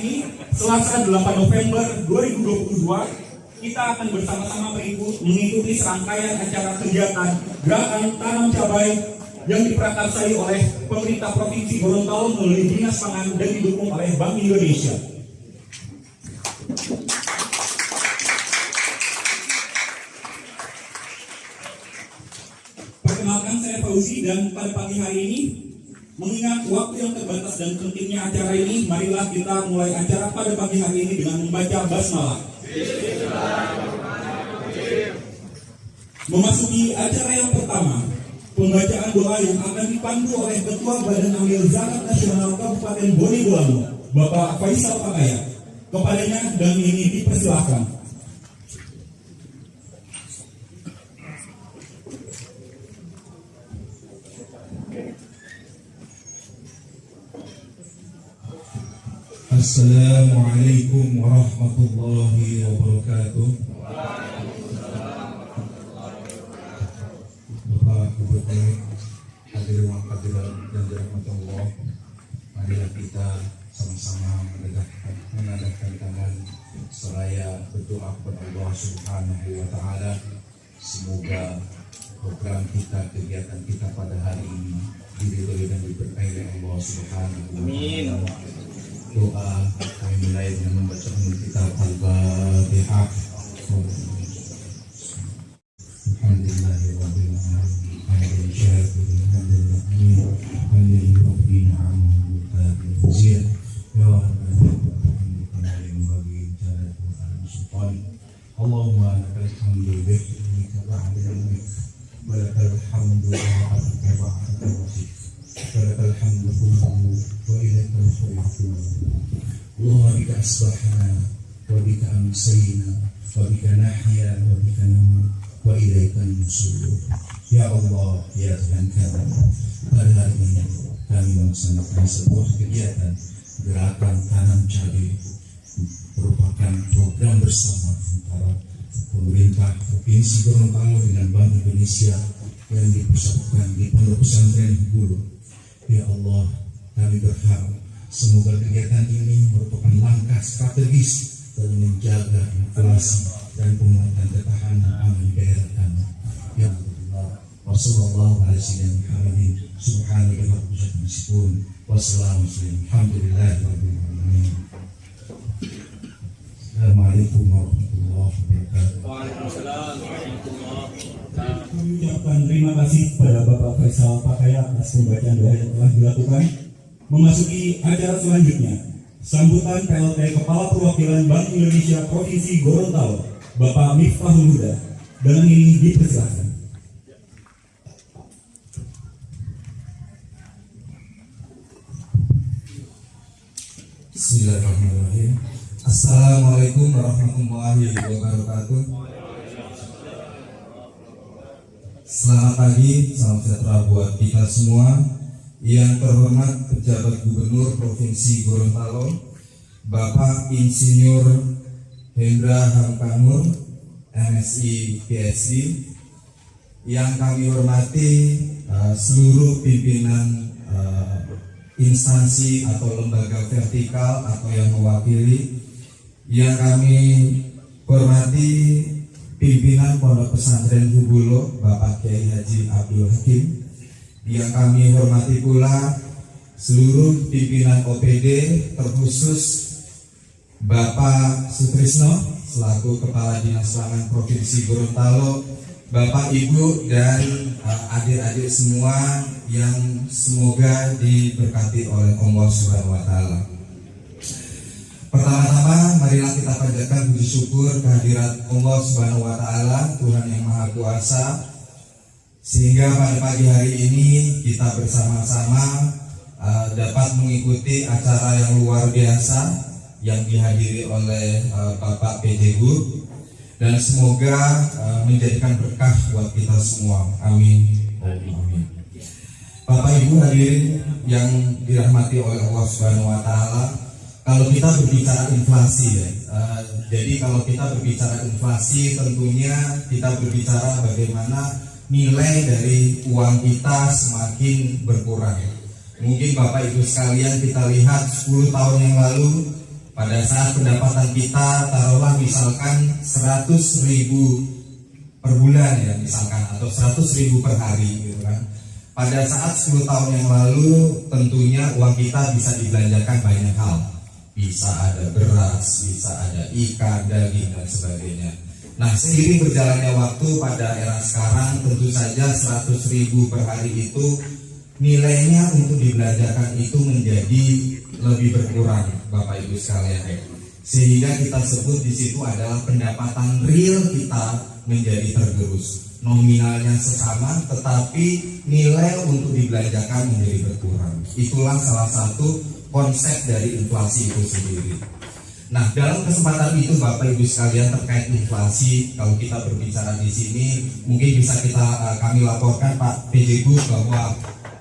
ini, Selasa 8 November 2022, kita akan bersama-sama mengikuti serangkaian acara kegiatan Gerakan Tanam Cabai yang diprakarsai oleh pemerintah Provinsi Gorontalo melalui Dinas Pangan dan didukung oleh Bank Indonesia. Perkenalkan, saya Fauzi, dan pada pagi hari ini, mengingat waktu yang terbatas dan pentingnya acara ini, marilah kita mulai acara pada pagi hari ini dengan membaca basmalah. Memasuki acara yang pertama, pembacaan doa yang akan dipandu oleh Ketua Badan Amil Zakat Nasional Kabupaten Bone Bolango, Bapak Faisal Pakaya. Kepadanya dan ini dipersilahkan. Assalamualaikum warahmatullahi wabarakatuh. Bapak Gubernur, hadirin dan dirahmati Allah, marilah kita sama-sama menadahkan tangan seraya berdoa kepada Allah Subhanahu wa Ta'ala. Semoga program kita, kegiatan kita pada hari ini diridhoi dan diberkahi oleh Allah Subhanahu wa Ta'ala. Doa kami mulai dengan membaca kitab Al-Fatihah. Alhamdulillahirabbil alamin. Hamdan syakirin, hamdan na'im, hamdan yurabbi na'amahu tabi'in fuzir. Ya Rabbana hamdan bagi cara Tuhan. Allahumma lakal hamdu bihamdika ba'da ilmik, wa lakal hamdu ba'da ba'datik, wa lakal hamdu kulluhu wa ilaikal khairu. Allah bika asbahna wa bika amsayna wa bika nahya wa bika namut wa ilaikan nusur. Ya Allah, ya Tuhan kami, pada hari ini kami melaksanakan sebuah kegiatan gerakan tanam cabai, merupakan program bersama antara pemerintah Provinsi Gorontalo dengan Bank Indonesia yang dipusatkan di Pondok Pesantren Hulu. Ya Allah, kami berharap semoga kegiatan ini merupakan langkah strategis dalam menjaga inflasi dan penguatan ketahanan pangan daerah kami. Ya Allah, wassalamualaikum warahmatullahi wabarakatuh. Subhanallah Assalamualaikum warahmatullahi wabarakatuh. Waalaikumsalam warahmatullahi wabarakatuh. Kami ucapkan terima kasih kepada Bapak Faisal Pakaya atas pembacaan doa yang telah dilakukan. Memasuki acara selanjutnya, sambutan PLT Kepala Perwakilan Bank Indonesia Provinsi Gorontalo, Bapak Miftahul Huda. Dengan ini dipersilakan. Bismillahirrahmanirrahim. Assalamualaikum warahmatullahi wabarakatuh. Selamat pagi, salam sejahtera buat kita semua. Yang terhormat Pejabat Gubernur Provinsi Gorontalo, Bapak Insinyur Hendra Hamkamur, MSI PhD. Yang kami hormati seluruh pimpinan instansi atau lembaga vertikal atau yang mewakili. Yang kami hormati pimpinan Pondok Pesantren Hubulo, Bapak Kiai Haji Abdul Hakim. Yang kami hormati pula seluruh pimpinan OPD, terkhusus Bapak Sutrisno selaku Kepala Dinas Pangan Provinsi Gorontalo, Bapak Ibu dan adik-adik semua yang semoga diberkati oleh Allah Subhanahu wa Ta'ala. Pertama-tama marilah kita panjatkan puji syukur kehadirat Allah Subhanahu wa Ta'ala, Tuhan yang Maha Kuasa, sehingga pada pagi hari ini kita bersama-sama dapat mengikuti acara yang luar biasa yang dihadiri oleh Bapak PJ Gub, dan semoga menjadikan berkah buat kita semua. Amin. Amin. Bapak Ibu hadirin yang dirahmati oleh Allah Subhanahu wa Ta'ala, kalau kita berbicara inflasi jadi kalau kita berbicara inflasi tentunya kita berbicara bagaimana nilai dari uang kita semakin berkurang. Mungkin Bapak Ibu sekalian kita lihat 10 tahun yang lalu Pada saat pendapatan kita taruhlah misalkan 100.000 per bulan ya misalkan, atau 100.000 per hari gitu kan. Pada saat 10 tahun yang lalu tentunya uang kita bisa dibelanjakan banyak hal. Bisa ada beras, bisa ada ikan, daging dan sebagainya. Nah, seiring berjalannya waktu pada era sekarang tentu saja 100.000 per hari itu nilainya untuk dibelanjakan itu menjadi lebih berkurang, Bapak Ibu sekalian. Sehingga kita sebut di situ adalah pendapatan real kita menjadi tergerus. Nominalnya sesama, tetapi nilai untuk dibelanjakan menjadi berkurang. Itulah salah satu konsep dari inflasi itu sendiri. Nah, dalam kesempatan itu Bapak Ibu sekalian terkait inflasi, kalau kita berbicara di sini, mungkin bisa kami laporkan Pak PJ Gus bahwa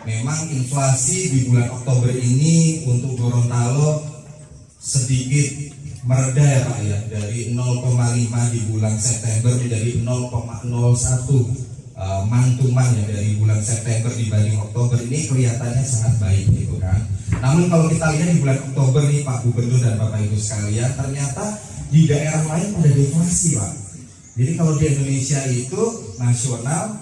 memang inflasi di bulan Oktober ini untuk Gorontalo sedikit mereda ya Pak ya, dari 0,5 di bulan September menjadi 0,01 mantuman ya dari bulan September dibanding Oktober. Ini kelihatannya sangat baik gitu kan. Namun kalau kita lihat di bulan Oktober nih Pak Gubernur dan Bapak Ibu sekalian, ternyata di daerah lain ada deflasi Pak. Jadi kalau di Indonesia itu nasional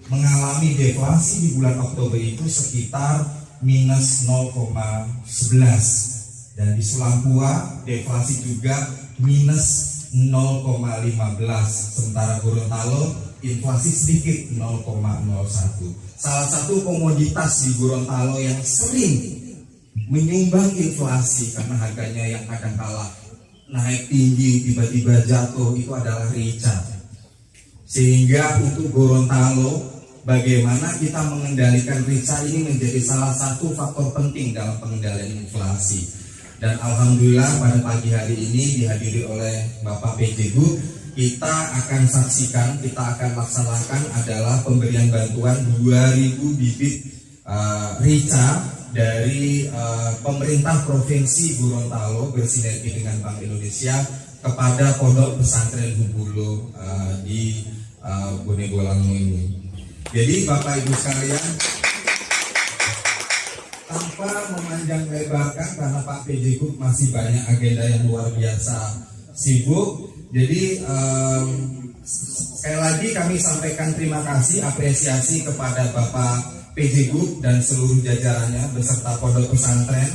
mengalami deflasi di bulan Oktober itu sekitar minus 0,11. Dan di Sulampua deflasi juga minus 0,15. Sementara Gorontalo inflasi sedikit 0,01. Salah satu komoditas di Gorontalo yang sering menyumbang inflasi karena harganya yang kadang-kala naik tinggi tiba-tiba jatuh itu adalah rica. Sehingga untuk Gorontalo bagaimana kita mengendalikan rica ini menjadi salah satu faktor penting dalam pengendalian inflasi. Dan alhamdulillah pada pagi hari ini dihadiri oleh Bapak PJ Gub, kita akan saksikan, kita akan laksanakan adalah pemberian bantuan 2.000 bibit rica dari pemerintah Provinsi Gorontalo bersinergi dengan Bank Indonesia kepada Pondok Pesantren Hubulu di Bonegolango ini. Jadi Bapak Ibu sekalian, tanpa memanjang lebarkan karena Pak PJ Gub masih banyak agenda yang luar biasa sibuk. Jadi sekali lagi kami sampaikan terima kasih, apresiasi kepada Bapak PJ Gub dan seluruh jajarannya beserta Pondok Pesantren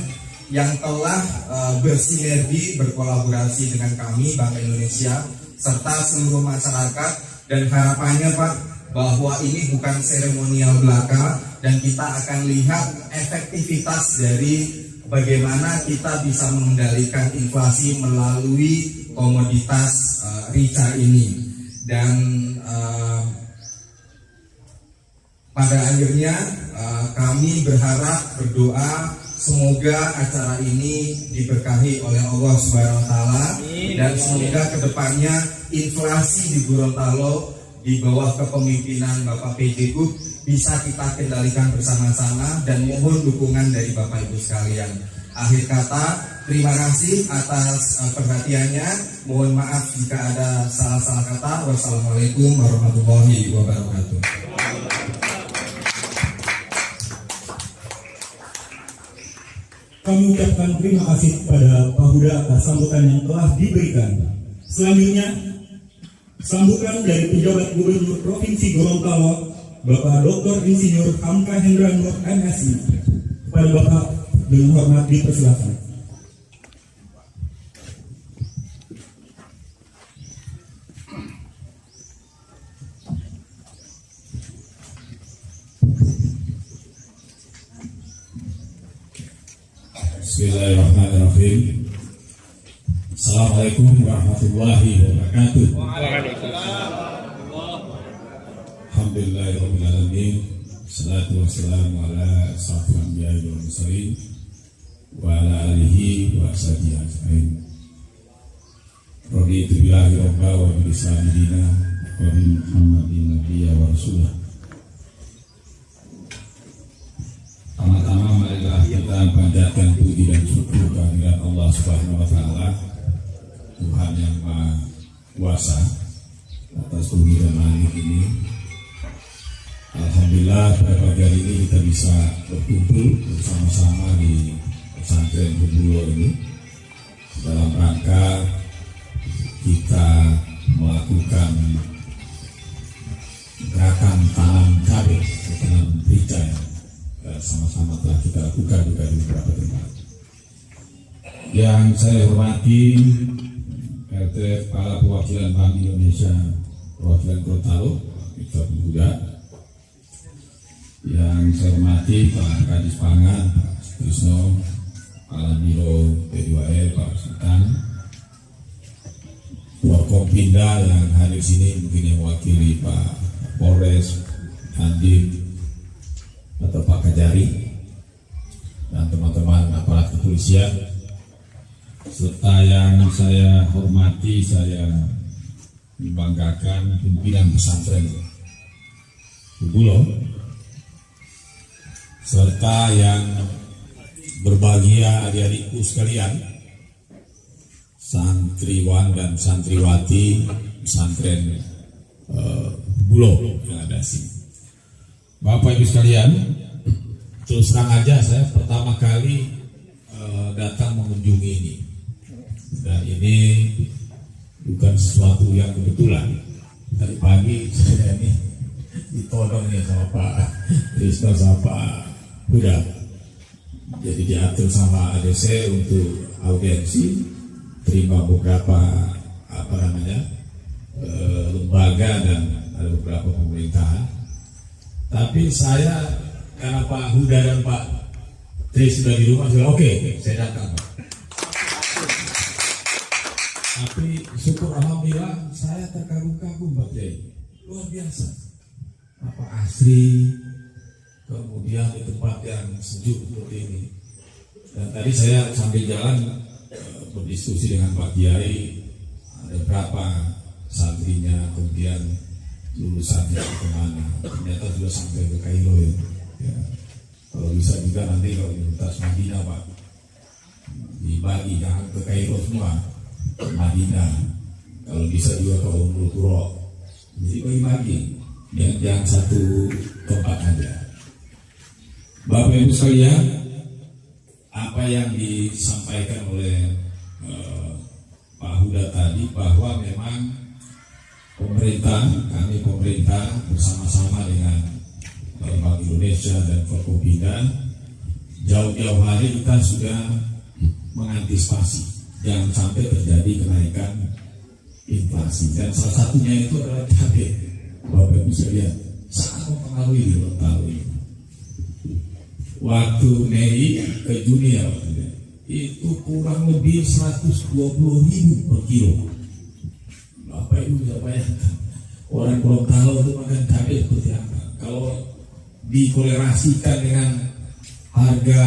yang telah bersinergi, berkolaborasi dengan kami Bank Indonesia serta seluruh masyarakat. Dan harapannya Pak, bahwa ini bukan seremonial belaka dan kita akan lihat efektivitas dari bagaimana kita bisa mengendalikan inflasi melalui komoditas rica ini. Dan pada akhirnya kami berharap, berdoa semoga acara ini diberkahi oleh Allah Subhanahu wa taala dan semoga kedepannya inflasi di Gorontalo di bawah kepemimpinan Bapak PJ Gub bisa kita kendalikan bersama-sama dan mohon dukungan dari Bapak Ibu sekalian. Akhir kata, terima kasih atas perhatiannya. Mohon maaf jika ada salah-salah kata. Wassalamualaikum warahmatullahi wabarakatuh. Kami ucapkan terima kasih kepada Pak Huda atas sambutan yang telah diberikan. Selanjutnya, sambutan dari pejabat Gubernur Provinsi Gorontalo, Bapak Dr. Insinyur Hamka Hendra Nur MSI. Kepada Bapak dengan hormat dipersilakan. Bismillahirrahmanirrahim. Assalamualaikum warahmatullahi wabarakatuh. Alhamdulillahirrahmanirrahim. Salatu wassalamu ala ashrafil anbiya'i wal mursalin wa ala alihi wa sahbihi ajma'in. Raditu billahi rabba wa bil islami dina wa bi Muhammadin nabiyya wa rasulah. Pertama-tama marilah kita panjatkan puji dan syukur kehadirat Allah Subhanahu wa taala, Tuhan yang Maha Kuasa atas bumi dan langit ini. Alhamdulillah pada pagi hari ini kita bisa berkumpul bersama-sama di pesantren Hubulu ini. Pada melakukan gerakan tanam cabai, tanam merica yang sama-sama telah kita lakukan juga di beberapa tempat. Yang saya hormati RT Kepala Perwakilan Bank Indonesia Perwakilan Gorontalo, Victor Pemuda. Yang saya hormati Pak Kadis Pangan, Pak Trisno, Kepala Biro P2R, Pak Sultan, Forkompinda yang hadir sini mungkin yang mewakili Pak Polres, Andim, atau Pak Kajari, dan teman-teman aparat kepolisian, serta yang saya hormati, saya membanggakan pimpinan pesantren Bubulo, serta yang berbahagia adik-adikku sekalian, santriwan dan santriwati pesantren Bulo yang ada sini. Bapak Ibu sekalian, terus terang aja saya pertama kali datang mengunjungi ini, dan ini bukan sesuatu yang kebetulan. Tadi pagi saya ini ditodong nih sama Pak Trisno sama Pak Buda, jadi diatur sama ADC untuk audiensi, terima beberapa lembaga dan ada beberapa pemerintahan. Tapi saya karena Pak Huda dan Pak Tris sudah di rumah, sudah oke, saya datang Pak. Tapi syukur alhamdulillah saya terkagum-kagum Pak Jai, luar biasa. Apa asri, kemudian di tempat yang sejuk seperti ini. Dan tadi saya sambil jalan berdiskusi dengan Pak Kiai, ada berapa santrinya, kemudian lulusannya kemana, ternyata sudah sampai ke Kairo ya. Kalau bisa juga nanti kalau Universitas Madinah Pak dibagi, jangan ke Kairo semua, ke Madinah, kalau bisa juga ke Ummul Qura, jadi bagi-bagi, jangan satu tempat aja. Bapak Ibu sekalian, apa yang disampaikan oleh Pak Huda tadi, bahwa memang kami pemerintah bersama-sama dengan Bank Indonesia dan Forkompinda jauh-jauh hari kita sudah mengantisipasi jangan sampai terjadi kenaikan inflasi, dan salah satunya itu adalah cabai. Bapak Ibu sekalian, sangat mempengaruhi di Gorontalo ini. Waktu Mei ke Juni itu kurang lebih 120.000 per kilo. Bapak Ibu bisa bayangkan orang Gorontalo itu makan cabai seperti apa. Kalau dikolerasikan dengan harga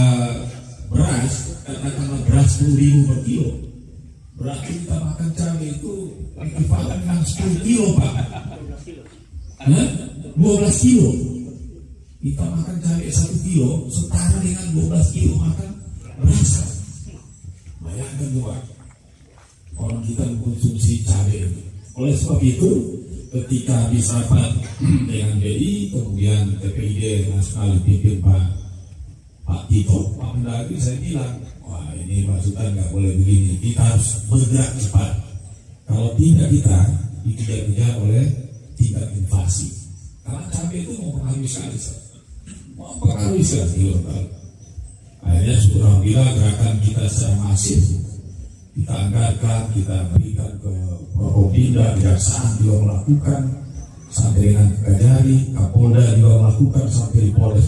beras, katakanlah beras 10.000 per kilo, berarti kita makan cabai itu ekuivalen dengan 10 kilo Pak. 12 kilo. Kita makan cabai 1 kilo setara dengan 12 kilo makan beras. Bayangkan juga orang kita mengkonsumsi cabai itu. Oleh sebab itu, ketika habis rapat dengan BI, kemudian TPID Nasional dipimpin Pak Tito, Pak Mendagri, saya bilang, wah ini Pak Sultan nggak boleh begini, kita harus bergerak cepat. Kalau tidak kita dikejar-kejar oleh tingkat inflasi. Karena cabai itu mempengaruhi sekali. Mempengaruhi sekali. Akhirnya syukur alhamdulillah gerakan kita secara masif kita anggarkan, kita berikan ke Forkompinda, Kejaksaan juga melakukan, sampai dengan Kajari, Kapolda juga melakukan sampai di Polres,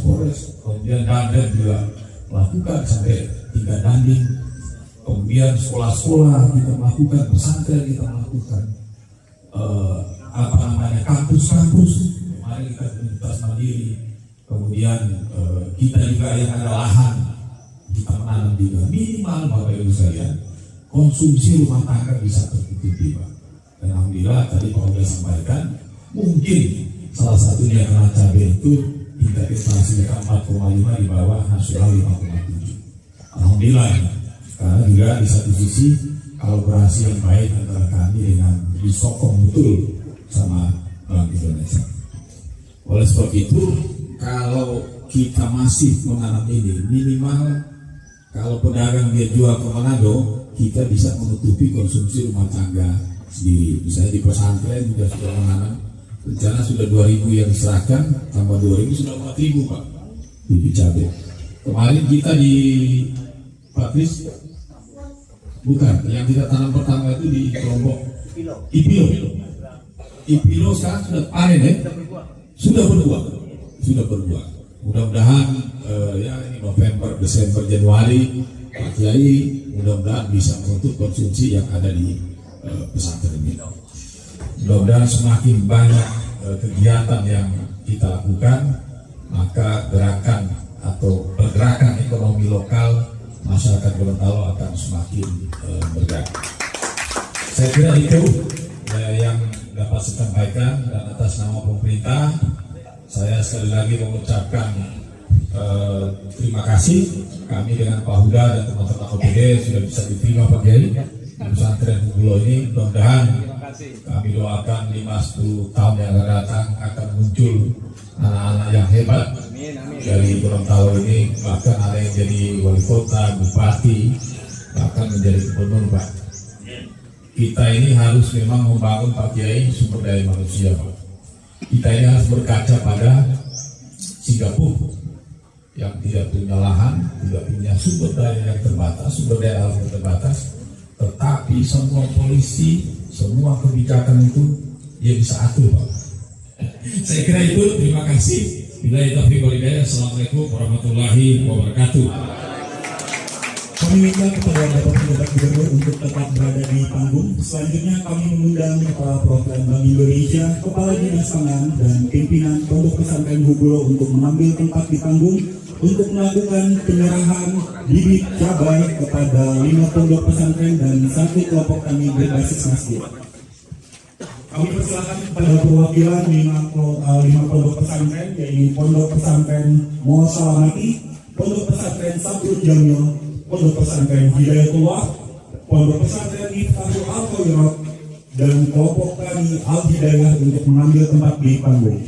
kemudian Dandan juga melakukan sampai tingkat Dandim, kemudian sekolah-sekolah kita melakukan, pesantren kita melakukan, kampus-kampus, kemarin kita Universitas Mandiri, kemudian kita juga yang ada lahan kita menanam juga, minimal Bapak Ibu sekalian, konsumsi rumah tangga bisa tercukupi Pak. Dan alhamdulillah tadi Pak sudah sampaikan, mungkin salah satunya karena cabai itu tingkat inflasi 4,5 di bawah nasional 5,7. Alhamdulillah, karena juga di satu sisi kolaborasi yang baik antara kami dengan disokong betul sama Bank Indonesia. Oleh sebab itu, kalau kita masih menanam ini, minimal kalau pedagang dia jual ke Manado, kita bisa menutupi konsumsi rumah tangga sendiri. Misalnya di pesantren juga sudah menanam, rencana sudah 2.000 yang diserahkan, tambah 2.000 sudah 4.000 Pak bibit cabai. Kemarin kita di Patris, bukan, yang kita tanam pertama itu di kelompok Ipilo sekarang sudah panen ya, sudah berbuah. Mudah-mudahan ya ini November, Desember, Januari Pak Kiai mudah-mudahan bisa menutup konsumsi yang ada di pesantren ini. Mudah-mudahan semakin banyak kegiatan yang kita lakukan, maka gerakan atau pergerakan ekonomi lokal masyarakat Gorontalo akan semakin bergerak. Saya kira itu yang dapat saya sampaikan, dan atas nama pemerintah saya sekali lagi mengucapkan terima kasih. Kami dengan Pak Huda dan teman-teman OPD sudah bisa diterima Pak Kiai di pesantren Hunggulo ini. Mudah-mudahan kami doakan 5-10 tahun yang akan datang akan muncul anak-anak yang hebat dari Gorontalo ini, bahkan ada yang jadi wali kota, bupati, bahkan menjadi gubernur Pak. Kita ini harus memang membangun Pak Kiai sumber daya manusia Pak. Kita ini harus berkaca pada Singapura yang tidak punya lahan, tidak punya sumber daya yang terbatas, sumber daya alam yang terbatas, tetapi semua polisi, semua kebijakan itu dia bisa atur Pak. Saya kira itu, terima kasih. Billahi taufiq wal hidayah. Assalamualaikum warahmatullahi wabarakatuh. Kami minta kepada Bapak Penjabat Gubernur untuk tetap berada di panggung. Selanjutnya kami mengundang Kepala Program Bank Indonesia, Kepala Dinas Pangan, dan pimpinan Pondok Pesantren Hunggulo untuk mengambil tempat di panggung untuk melakukan penyerahan bibit cabai kepada 5 pondok pesantren dan 1 kelompok tani berbasis masjid. Kami persilakan kepada perwakilan 5 pondok pesantren, yaitu Pondok Pesantren Muhammad Salamati, Pondok Pesantren Sabrul Jamil, Pondok Pesantren Hidayatullah, Pondok Pesantren Miftahul Al-Khairat, dan kelompok tani Al-Hidayah untuk mengambil tempat di panggung.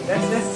Yes.